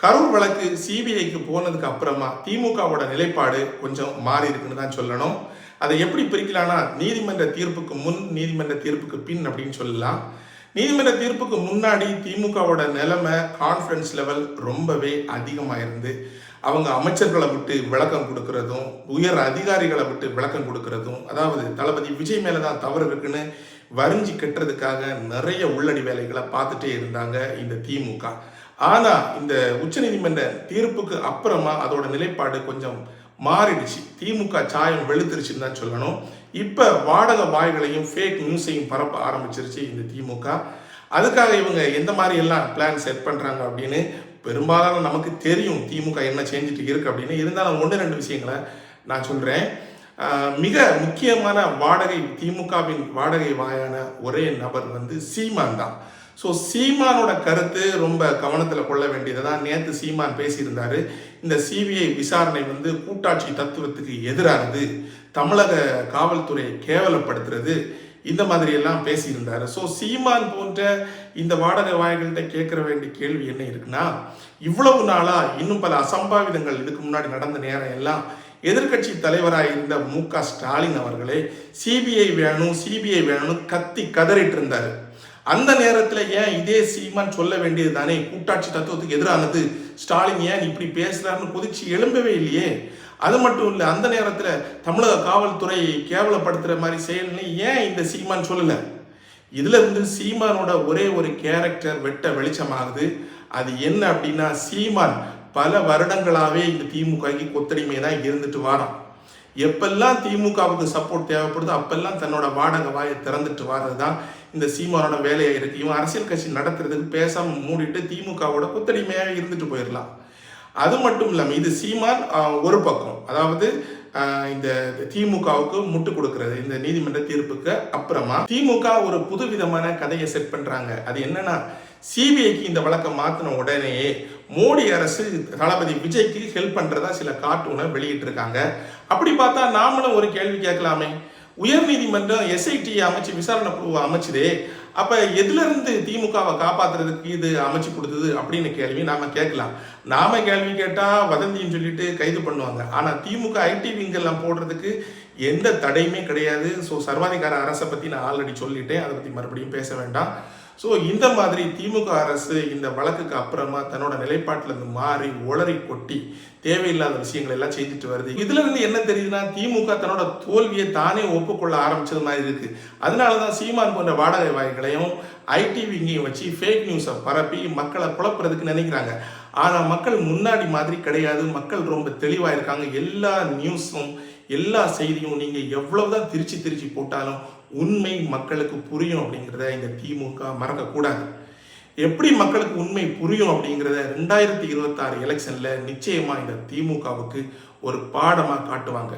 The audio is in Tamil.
கரூர் வழக்கு சிபிஐக்கு போனதுக்கு அப்புறமா திமுகவோட நிலைப்பாடு கொஞ்சம் மாறி இருக்குன்னு தான் சொல்லணும். அதை எப்படி பிரிக்கலாம்னா, நீதிமன்ற தீர்ப்புக்கு முன், நீதிமன்ற தீர்ப்புக்கு பின் அப்படின்னு சொல்லலாம். நீதிமன்ற தீர்ப்புக்கு முன்னாடி திமுகவோட நிலைமை கான்ஃபிடன்ஸ் லெவல் ரொம்பவே அதிகமாக இருந்து, அவங்க அமைச்சர்களை விட்டு விளக்கம் கொடுக்கறதும், உயர் அதிகாரிகளை விட்டு விளக்கம் கொடுக்கறதும், அதாவது தளபதி விஜய் மேலே தான் தவறு இருக்குன்னு வரிஞ்சு கட்டுறதுக்காக நிறைய உள்ளடி வேலைகளை பார்த்துட்டே இருந்தாங்க இந்த திமுக. ஆனா இந்த உச்சநீதிமன்ற தீர்ப்புக்கு அப்புறமா அதோட நிலைப்பாடு கொஞ்சம் மாறிடுச்சு. திமுக சாயம் வெளுத்துருச்சுன்னு தான் சொல்லணும். இப்ப வாடக வாய்களையும் ஃபேக் நியூஸையும் பரப்ப ஆரம்பிச்சிருச்சு இந்த திமுக. அதுக்காக இவங்க எந்த மாதிரி எல்லாம் பிளான் செட் பண்றாங்க அப்படின்னு பெரும்பாலான நமக்கு தெரியும் திமுக என்ன செஞ்சுட்டு இருக்கு அப்படின்னு. இருந்தாலும் ஒன்று ரெண்டு விஷயங்களை நான் சொல்றேன். மிக முக்கியமான திமுகவின் வாடகை வாயான ஒரே நபர் சீமான் தான். ஸோ சீமானோட கருத்து ரொம்ப கவனத்தில் கொள்ள வேண்டியது தான். நேற்று சீமான் பேசியிருந்தாரு, இந்த சிபிஐ விசாரணை கூட்டாட்சி தத்துவத்துக்கு எதிரானது, தமிழக காவல்துறையை கேவலப்படுத்துறது, இந்த மாதிரி எல்லாம் பேசியிருந்தாரு. ஸோ சீமான் போன்ற இந்த வாடகை வாய்கள்கிட்ட கேட்கற வேண்டிய கேள்வி என்ன இருக்குன்னா, இவ்வளவு நாளா இன்னும் பல அசம்பாவிதங்கள் இதுக்கு முன்னாடி நடந்த நேரம் எல்லாம் எதிர்கட்சி தலைவராக இருந்த மு.க. ஸ்டாலின் அவர்களே சிபிஐ வேணும்னு கத்தி கதறிட்டு இருந்தாரு. அந்த நேரத்தில் ஏன் இதே சீமான் சொல்ல வேண்டியது தானே, கூட்டாட்சி தத்துவத்துக்கு எதிரானது, ஸ்டாலின் ஏன் இப்படி பேசுறாருன்னு கொதிச்சு எழும்பவே இல்லையே. அது மட்டும் இல்லை, அந்த நேரத்தில் தமிழக காவல்துறை கேவலப்படுத்துற மாதிரி செயல்னு ஏன் இந்த சீமான் சொல்லலை. இதுல சீமானோட ஒரே ஒரு கேரக்டர் வெட்ட வெளிச்சமாகுது. அது என்ன அப்படின்னா, சீமான் பல வருடங்களாகவே இந்த திமுகக்கு கொத்தடிமை தான் இருந்துட்டு வாரான். எப்பெல்லாம் திமுகவுக்கு சப்போர்ட் தேவைப்படுதோ அப்பெல்லாம் தன்னோட வாடகை வாயை திறந்துட்டு வர்றது தான் இந்த சீமானோட வேலையாக இருக்கு. இவன் அரசியல் கட்சி நடத்துறதுக்கு பேசாம மூடிட்டு திமுகவோட கொத்தடிமையாக இருந்துட்டு போயிடலாம். அது மட்டும் இல்லாமல் இது சீமான் ஒரு பக்கம், அதாவது இந்த திமுகவுக்கு முட்டு கொடுக்கறது இந்த நீதிமன்ற தீர்ப்புக்கு அப்புறமா திமுக ஒரு புதுவிதமான கதையை செட் பண்றாங்க. அது என்னன்னா, சிபிஐக்கு இந்த வழக்கம் மாத்தின உடனேயே மோடி அரசு தளபதி விஜய்க்கு ஹெல்ப் பண்றதா சில கார்ட்டூனை வெளியிட்டு இருக்காங்க. அப்படி பார்த்தா நாமளும் ஒரு கேள்வி கேட்கலாமே, உயர் நீதிமன்றம் எஸ்ஐடி அமைச்சு விசாரணை குழுவை அமைச்சுதே, அப்ப எதுல இருந்து திமுகவை காப்பாத்துறதுக்கு இது அமைச்சு கொடுத்தது அப்படின்னு கேள்வி நாம கேட்கலாம். நாம கேள்வி கேட்டா வதந்தின்னு சொல்லிட்டு கைது பண்ணுவாங்க. ஆனா திமுக ஐடி விங்கெல்லாம் போடுறதுக்கு எந்த தடையுமே கிடையாது. ஸோ சர்வாதிகார அரசை பத்தி நான் ஆல்ரெடி சொல்லிட்டேன், அதை பத்தி மறுபடியும் பேச வேண்டாம். ஸோ இந்த மாதிரி திமுக அரசு இந்த வழக்குக்கு அப்புறமா தன்னோட நிலைப்பாட்டில் இருந்து மாறி உளறி கொட்டி தேவையில்லாத விஷயங்கள் எல்லாம் செஞ்சுட்டு வருது. இதுல இருந்து என்ன தெரியுதுன்னா, திமுக தன்னோட தோல்வியை தானே ஒப்புக்கொள்ள ஆரம்பிச்சது மாதிரி இருக்கு. அதனாலதான் சீமான் போன்ற வாடகை வாய்களையும் ஐடி விங்கையும் வச்சு ஃபேக் நியூஸை பரப்பி மக்களை குழப்புறதுக்கு நினைக்கிறாங்க. ஆனா மக்கள் முன்னாடி மாதிரி கிடையாது. மக்கள் ரொம்ப தெளிவா இருக்காங்க. எல்லா நியூஸும் எல்லா செய்தியும் நீங்க எவ்வளவுதான் திரிச்சு போட்டாலும் உண்மை மக்களுக்கு புரியும் அப்படிங்கிறத இந்த திமுக மறக்கக்கூடாது. எப்படி மக்களுக்கு உண்மை புரியும் அப்படிங்கிறத 2026 எலெக்ஷன்ல நிச்சயமா இந்த திமுகவுக்கு ஒரு பாடமா காட்டுவாங்க.